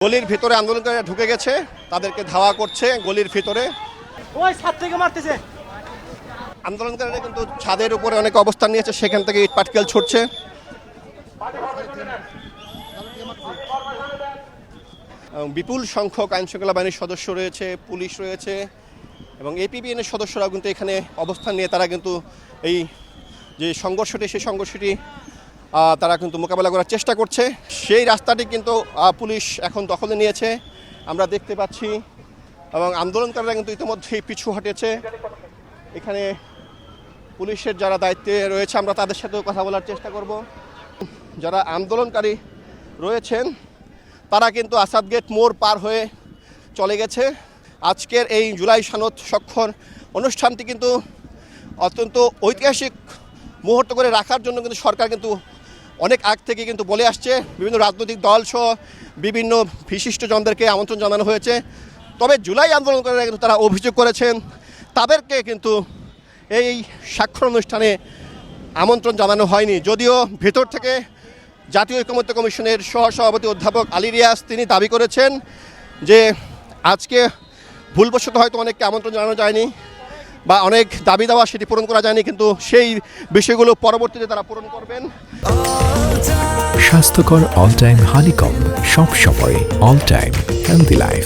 গলির ভিতরে আন্দোলনকারীরা ঢুকে গেছে, তাদেরকে ধাওয়া করছে গলির ভিতরে। ওই ছাদ থেকে মারতেছে। আন্দোলনকারীরা কিন্তু ছাদের উপরে অনেক অবস্থান নিয়েছে, সেখান থেকে ইট পাটকেল ছুটছে। বিপুল সংখ্যক আইনশৃঙ্খলা বাহিনীর সদস্য রয়েছে, পুলিশ রয়েছে এবং এপিবিএনের সদস্যরাও কিন্তু এখানে অবস্থান নিয়ে তারা কিন্তু এই যে সংঘর্ষটি, সেই সংঘর্ষটি তারা কিন্তু মোকাবেলা করার চেষ্টা করছে। সেই রাস্তাটি কিন্তু পুলিশ এখন দখলে নিয়েছে, আমরা দেখতে পাচ্ছি, এবং আন্দোলনকারীরা কিন্তু ইতিমধ্যেই পিছু হটেছে। এখানে পুলিশের যারা দায়িত্বে রয়েছে আমরা তাদের সাথেও কথা বলার চেষ্টা করব। যারা আন্দোলনকারী রয়েছেন তারা কিন্তু আসাদ গেট মোড় পার হয়ে চলে গেছে। আজকের এই জুলাই সনদ স্বাক্ষর অনুষ্ঠানটি কিন্তু অত্যন্ত ঐতিহাসিক মুহূর্ত করে রাখার জন্য কিন্তু সরকার কিন্তু অনেক আগ থেকে কিন্তু বলে আসছে, বিভিন্ন রাজনৈতিক দল সহ বিভিন্ন বিশিষ্টজনদেরকে আমন্ত্রণ জানানো হয়েছে। তবে জুলাই আন্দোলনকারীরা কিন্তু তারা অভিযোগ করেছেন তাদেরকে কিন্তু এই স্বাক্ষর অনুষ্ঠানে আমন্ত্রণ জানানো হয়নি। যদিও ভেতর থেকে জাতীয় ঐকমত্য কমিশনের সহসভাপতি অধ্যাপক আলী রিয়াজ তিনি দাবি করেছেন যে আজকে ভুলবশত হয়তো অনেককে আমন্ত্রণ জানানো যায়নি বা অনেক দাবি দাওয়া সেটি পূরণ করা যায়নি, কিন্তু সেই বিষয়গুলো পরবর্তীতে তারা পূরণ করবেন। স্বাস্থ্যকর অল টাইম হানিকম, সব সময় অল টাইম হেলদি লাইফ।